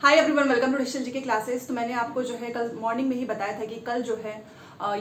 Hi everyone, welcome to digital GK classes. तो मैंने आपको जो है कल मॉर्निंग में ही बताया था कि कल जो है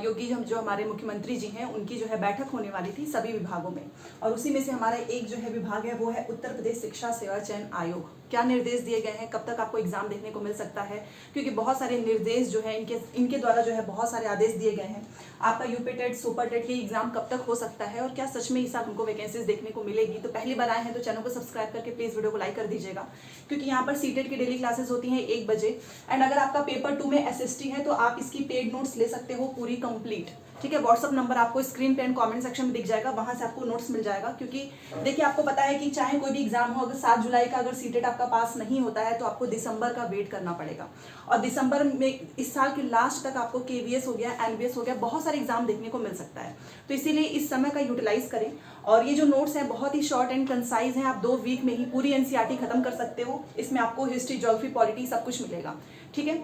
योगी जो हमारे मुख्यमंत्री जी हैं उनकी जो है बैठक होने वाली थी सभी विभागों में। और उसी में से हमारा एक जो है विभाग है वो है उत्तर प्रदेश शिक्षा सेवा चयन आयोग। क्या निर्देश दिए गए हैं, कब तक आपको एग्जाम देखने को मिल सकता है, क्योंकि बहुत सारे निर्देश जो है इनके द्वारा जो है बहुत सारे आदेश दिए गए हैं। आपका यूपी टेट सुपर टेट की एग्जाम कब तक हो सकता है और क्या सच में इस साल हमको वैकेंसीज देखने को मिलेगी। तो पहली बार आए हैं तो चैनल को सब्सक्राइब करके प्लीज वीडियो को लाइक कर दीजिएगा, क्योंकि यहाँ पर सीटेट की डेली क्लासेस होती हैं 1 बजे। एंड अगर आपका पेपर 2 में एसएसटी है तो आप इसकी पेड नोट्स ले सकते हो पूरी कंप्लीट। ठीक है, व्हाट्सअप नंबर आपको स्क्रीन पे एंड कमेंट सेक्शन में दिख जाएगा, वहां से आपको नोट्स मिल जाएगा। क्योंकि देखिए आपको पता है कि चाहे कोई भी एग्जाम हो, अगर 7 जुलाई का अगर सीटेट आपका पास नहीं होता है तो आपको दिसंबर का वेट करना पड़ेगा। और दिसंबर में इस साल के लास्ट तक आपको केवीएस हो गया, एनबीएस हो गया, बहुत सारे एग्जाम देखने को मिल सकता है। तो इसीलिए इस समय का यूटिलाइज करें। और ये जो नोट्स है बहुत ही शॉर्ट एंड कंसाइज है, आप 2 वीक में ही पूरी एनसीईआरटी खत्म कर सकते हो। इसमें आपको हिस्ट्री, ज्योग्राफी, पॉलिटी सब कुछ मिलेगा। ठीक है,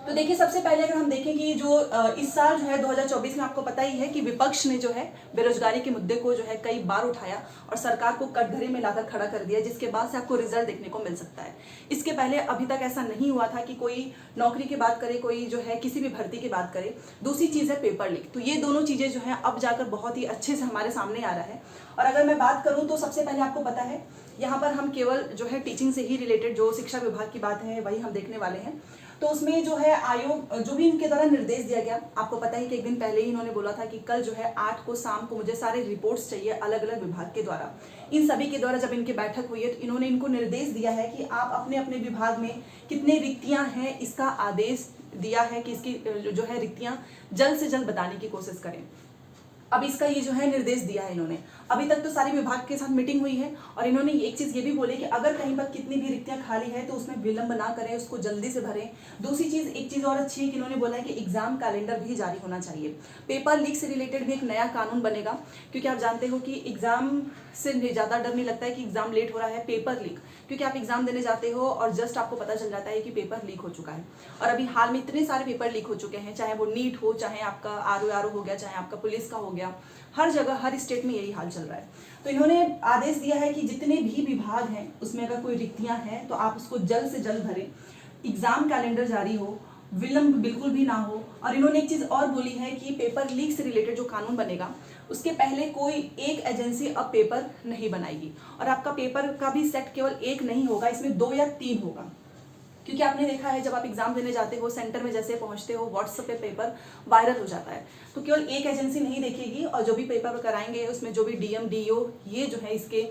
तो देखिए सबसे पहले अगर हम देखें कि जो इस साल जो है 2024 में आपको पता ही है कि विपक्ष ने जो है बेरोजगारी के मुद्दे को जो है कई बार उठाया और सरकार को कटघरे में लाकर खड़ा कर दिया, जिसके बाद से आपको रिजल्ट देखने को मिल सकता है। इसके पहले अभी तक ऐसा नहीं हुआ था कि कोई नौकरी की बात करे, कोई जो है किसी भी भर्ती की बात करे। दूसरी चीज है पेपर लीक। तो ये दोनों चीजें जो है अब जाकर बहुत ही अच्छे से हमारे सामने आ रहा है। और अगर मैं बात करूं तो सबसे पहले आपको पता है यहाँ पर हम केवल जो है टीचिंग से ही रिलेटेड जो शिक्षा विभाग की बात है वही हम देखने वाले हैं। तो उसमें जो है आयोग जो भी इनके द्वारा निर्देश दिया गया, आपको पता है कि एक दिन पहले ही इन्होंने बोला था कि कल जो है 8 को शाम को मुझे सारे रिपोर्ट्स चाहिए अलग अलग विभाग के द्वारा। इन सभी के द्वारा जब इनकी बैठक हुई है तो इन्होंने इनको निर्देश दिया है कि आप अपने अपने विभाग में कितने रिक्तियां हैं इसका आदेश दिया है कि इसकी जो है रिक्तियां जल्द से जल्द बताने की कोशिश करें। अब इसका ये जो है निर्देश दिया है इन्होंने। अभी तक तो सारे विभाग के साथ मीटिंग हुई है और इन्होंने एक चीज ये भी बोली कि अगर कहीं पर कितनी भी रिक्तियां खाली है तो उसमें विलंब ना करें, उसको जल्दी से भरें। दूसरी चीज, एक चीज और अच्छी है कि इन्होंने बोला है कि एग्जाम कैलेंडर भी जारी होना चाहिए। पेपर लीक से रिलेटेड भी एक नया कानून बनेगा, क्योंकि आप जानते हो कि एग्जाम से ज्यादा डर नहीं लगता है कि एग्जाम लेट हो रहा है, पेपर लीक। क्योंकि आप एग्जाम देने जाते हो और जस्ट आपको पता चल जाता है कि पेपर लीक हो चुका है। और अभी हाल में इतने सारे पेपर लीक हो चुके हैं, चाहे वो नीट हो, चाहे आपका आरओ हो गया, चाहे आपका पुलिस का हो गया, हर जगह हर स्टेट में यही हाल चल रहा है। तो इन्होंने आदेश दिया है कि जितने भी विभाग हैं उसमें अगर कोई रिक्तियां हैं तो आप उसको जल्द से जल्द भरें, एग्जाम कैलेंडर जारी हो, विलंब बिल्कुल भी ना हो। और इन्होंने एक चीज और बोली है कि पेपर लीक से रिलेटेड जो कानून बनेगा उसके पहले कोई एक एजेंसी अब पेपर नहीं बनाएगी। और आपका पेपर का भी सेट केवल एक नहीं होगा, इसमें 2 या 3 होगा। क्योंकि आपने देखा है जब आप एग्जाम देने जाते हो, सेंटर में जैसे पहुंचते हो, व्हाट्सएप पे पेपर वायरल हो जाता है। तो केवल एक एजेंसी नहीं देखेगी और जो भी पेपर कराएंगे उसमें जो भी डीएम डीओ ये जो है इसके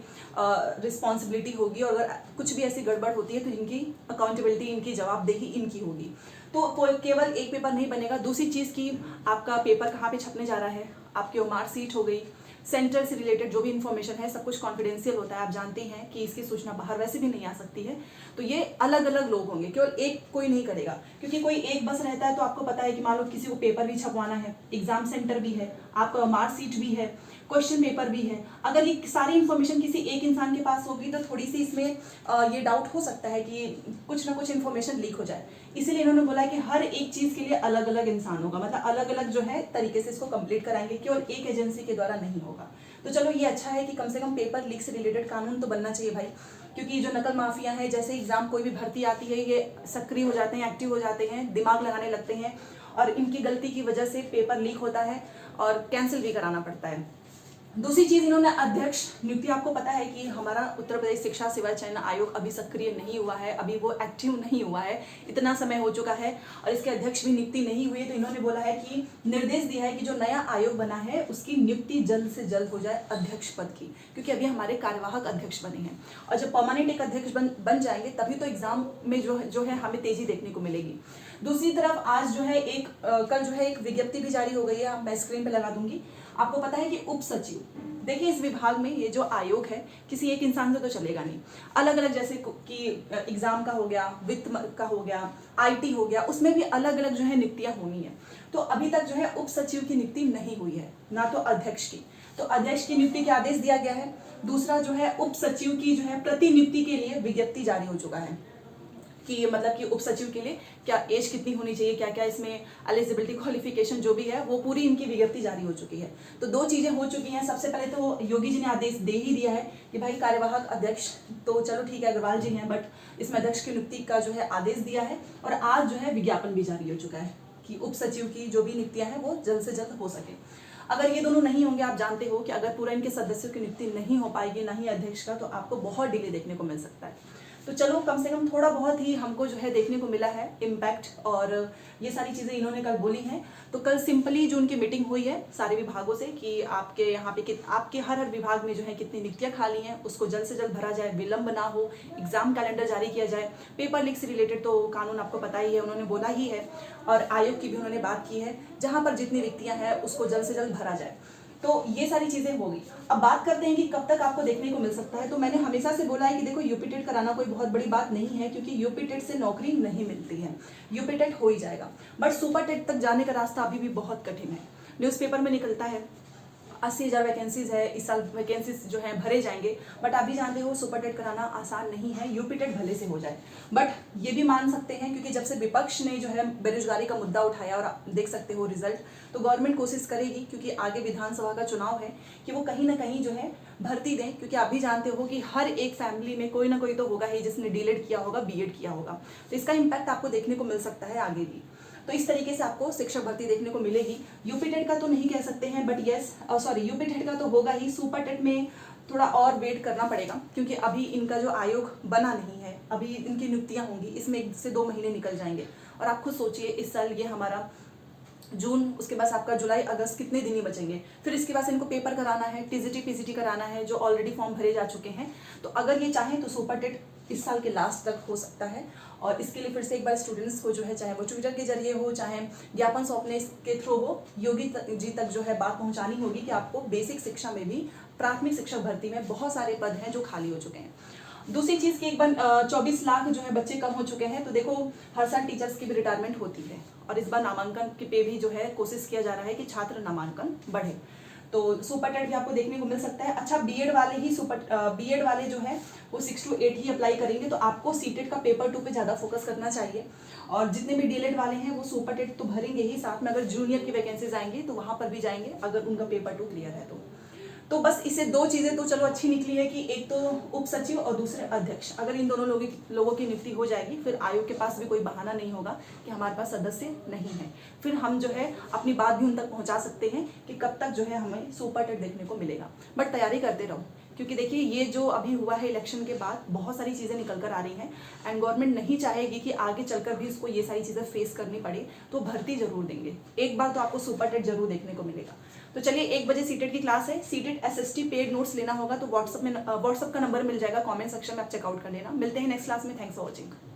रिस्पॉन्सिबिलिटी होगी। और अगर कुछ भी ऐसी गड़बड़ होती है तो इनकी अकाउंटेबिलिटी, इनकी जवाबदेही इनकी होगी। तो केवल एक पेपर नहीं बनेगा। दूसरी चीज की आपका पेपर कहाँ पे छपने जा रहा है, आपकी मार्कशीट हो गई, सेंटर से रिलेटेड जो भी इंफॉर्मेशन है सब कुछ कॉन्फिडेंशियल होता है। आप जानते हैं कि इसकी सूचना बाहर वैसे भी नहीं आ सकती है। तो ये अलग अलग लोग होंगे, केवल एक कोई नहीं करेगा। क्योंकि कोई एक बस रहता है तो आपको पता है कि मान लो किसी को पेपर भी छपवाना है, एग्जाम सेंटर भी है, आपका मार्कशीट भी है, क्वेश्चन पेपर भी है। अगर ये सारी इंफॉर्मेशन किसी एक इंसान के पास होगी तो थोड़ी सी इसमें ये डाउट हो सकता है कि कुछ ना कुछ इंफॉर्मेशन लीक हो जाए। इसीलिए इन्होंने बोला है कि हर एक चीज के लिए अलग अलग इंसान होगा, मतलब अलग अलग जो है तरीके से इसको कंप्लीट कराएंगे, केवल एक एजेंसी के द्वारा नहीं होगा। तो चलो ये अच्छा है कि कम से कम पेपर लीक से रिलेटेड कानून तो बनना चाहिए भाई। क्योंकि जो नकल माफिया है, जैसे एग्जाम कोई भी भर्ती आती है ये सक्रिय हो जाते हैं, एक्टिव हो जाते हैं, दिमाग लगाने लगते हैं और इनकी गलती की वजह से पेपर लीक होता है और कैंसिल भी कराना पड़ता है। दूसरी चीज, इन्होंने अध्यक्ष नियुक्ति, आपको पता है कि हमारा उत्तर प्रदेश शिक्षा सेवा चयन आयोग अभी सक्रिय नहीं हुआ है, अभी वो एक्टिव नहीं हुआ है, इतना समय हो चुका है और इसके अध्यक्ष भी नियुक्ति नहीं हुई है। तो इन्होंने बोला है कि निर्देश दिया है कि जो नया आयोग बना है उसकी नियुक्ति जल्द से जल्द हो जाए अध्यक्ष पद की, क्योंकि अभी हमारे कार्यवाहक अध्यक्ष बने हैं और जब परमानेंट एक अध्यक्ष बन जाएंगे तभी तो एग्जाम में जो है हमें तेजी देखने को मिलेगी। दूसरी तरफ आज जो है कल जो है एक विज्ञप्ति भी जारी हो गई है, मैं स्क्रीन पर लगा दूंगी। आपको पता है कि उप सचिव, देखिए इस विभाग में ये जो आयोग है किसी एक इंसान से तो चलेगा नहीं, अलग अलग जैसे कि एग्जाम का हो गया, वित्त का हो गया, आईटी हो गया, उसमें भी अलग अलग जो है नियुक्तियां होनी है। तो अभी तक जो है उप सचिव की नियुक्ति नहीं हुई है, ना तो अध्यक्ष की। तो अध्यक्ष की नियुक्ति के आदेश दिया गया है। दूसरा जो है उप सचिव की जो है प्रतिनियुक्ति के लिए विज्ञप्ति जारी हो चुका है। कि मतलब कि उप सचिव के लिए क्या एज कितनी होनी चाहिए, क्या क्या इसमें एलिजिबिलिटी क्वालिफिकेशन जो भी है वो पूरी इनकी विज्ञप्ति जारी हो चुकी है। तो 2 चीज़ें हो चुकी हैं। सबसे पहले तो योगी जी ने आदेश दे ही दिया है कि भाई कार्यवाहक अध्यक्ष तो चलो ठीक है अग्रवाल जी हैं, बट इसमें अध्यक्ष की नियुक्ति का जो है आदेश दिया है और आज जो है विज्ञापन भी जारी हो चुका है कि उप सचिव की जो भी नियुक्तियां हैं वो जल्द से जल्द हो सके। अगर ये दोनों नहीं होंगे, आप जानते हो कि अगर पूरा इनके सदस्यों की नियुक्ति नहीं हो पाएगी, ना ही अध्यक्ष का, तो आपको बहुत डिले देखने को मिल सकता है। तो चलो कम से कम थोड़ा बहुत ही हमको जो है देखने को मिला है इम्पैक्ट, और ये सारी चीज़ें इन्होंने कल बोली हैं। तो कल सिंपली जो उनकी मीटिंग हुई है सारे विभागों से कि आपके यहाँ पे आपके हर विभाग में जो है कितनी नियुक्तियाँ खाली हैं, उसको जल्द से जल्द भरा जाए, विलंब ना हो, एग्जाम कैलेंडर जारी किया जाए। पेपर लीक से रिलेटेड तो कानून आपको पता ही है, उन्होंने बोला ही है, और आयोग की भी उन्होंने बात की है, जहाँ पर जितनी रिक्तियाँ हैं उसको जल्द से जल्द भरा जाए। तो ये सारी चीजें होगी। अब बात करते हैं कि कब तक आपको देखने को मिल सकता है। तो मैंने हमेशा से बोला है कि देखो यूपी टेट कराना कोई बहुत बड़ी बात नहीं है, क्योंकि यूपी टेट से नौकरी नहीं मिलती है, यूपी टेट हो ही जाएगा। बट सुपर टेट तक जाने का रास्ता अभी भी बहुत कठिन है। न्यूज़पेपर में निकलता है 80,000 वैकेंसीज है, इस साल वैकेंसीज जो है भरे जाएंगे, बट आप भी जानते हो सुपर टेट कराना आसान नहीं है, यूपी टेट भले से हो जाए। बट ये भी मान सकते हैं क्योंकि जब से विपक्ष ने जो है बेरोजगारी का मुद्दा उठाया, और आप देख सकते हो रिजल्ट, तो गवर्नमेंट कोशिश करेगी, क्योंकि आगे विधानसभा का चुनाव है, कि वो कहीं ना कहीं जो है भर्ती दें, क्योंकि आप भी जानते हो कि हर एक फैमिली में कोई ना कोई तो होगा ही जिसने डीएलएड किया होगा, बीएड किया होगा। तो इसका इम्पैक्ट आपको देखने को मिल सकता है आगे भी। तो इस तरीके से आपको शिक्षक भर्ती देखने को मिलेगी। यूपी टेट का तो नहीं कह सकते हैं, but yes sorry UP TET का तो होगा ही। सुपर टेट में थोड़ा और वेट करना पड़ेगा, क्योंकि अभी इनका जो आयोग बना नहीं है, अभी इनकी नियुक्तियां होंगी, इसमें 1 से 2 महीने निकल जाएंगे। और आप खुद सोचिए, इस साल ये हमारा जून, उसके बाद आपका जुलाई अगस्त, कितने दिन ही बचेंगे। फिर इसके बाद इनको पेपर कराना है, टीजीटी पीजीटी कराना है, जो ऑलरेडी फॉर्म भरे जा चुके हैं। तो अगर ये चाहें तो सुपर टेट इस साल के लास्ट तक हो सकता है। और इसके लिए फिर से एक बार स्टूडेंट्स को जो है, चाहे वो ट्विटर के जरिए हो, चाहे ज्ञापन सौंपने के थ्रू हो, योगी जी तक जो है बात पहुंचानी होगी कि आपको बेसिक शिक्षा में भी, प्राथमिक शिक्षक भर्ती में बहुत सारे पद हैं जो खाली हो चुके हैं। दूसरी चीज़ की एक बार 24 लाख जो है बच्चे कम हो चुके हैं। तो देखो हर साल टीचर्स की भी रिटायरमेंट होती है, और इस बार नामांकन के पे भी जो है कोशिश किया जा रहा है कि छात्र नामांकन बढ़े। तो सुपर टेट भी आपको देखने को मिल सकता है। अच्छा, बीएड वाले ही बीएड वाले जो है वो 6 to 8 ही अप्लाई करेंगे, तो आपको सीटेट का पेपर 2 पे ज़्यादा फोकस करना चाहिए। और जितने भी डीएलएड वाले हैं वो सुपर टेट तो भरेंगे ही, साथ में अगर जूनियर की वैकेंसीज आएंगी तो वहाँ पर भी जाएंगे, अगर उनका पेपर 2 क्लियर है तो बस इससे 2 चीज़ें तो चलो अच्छी निकली है कि एक तो उप सचिव और दूसरे अध्यक्ष, अगर इन दोनों लोगों की नियुक्ति हो जाएगी, फिर आयोग के पास भी कोई बहाना नहीं होगा कि हमारे पास सदस्य नहीं है। फिर हम जो है अपनी बात भी उन तक पहुंचा सकते हैं कि कब तक जो है हमें सुपर टेट देखने को मिलेगा। बट तैयारी करते रहो, क्योंकि देखिए ये जो अभी हुआ है इलेक्शन के बाद, बहुत सारी चीज़ें निकल कर आ रही हैं, एंड गवर्नमेंट नहीं चाहेगी कि आगे चलकर भी इसको ये सारी चीज़ें फेस करनी पड़े, तो भर्ती जरूर देंगे। एक बार तो आपको सुपर टेट जरूर देखने को मिलेगा। तो चलिए 1 बजे सीटेट की क्लास है। सीटेट एसएसटी पेड नोट्स लेना होगा तो व्हाट्सअप का नंबर मिल जाएगा कमेंट सेक्शन में, आप चेकआउट कर लेना। मिलते हैं नेक्स्ट क्लास में। Thanks for watching.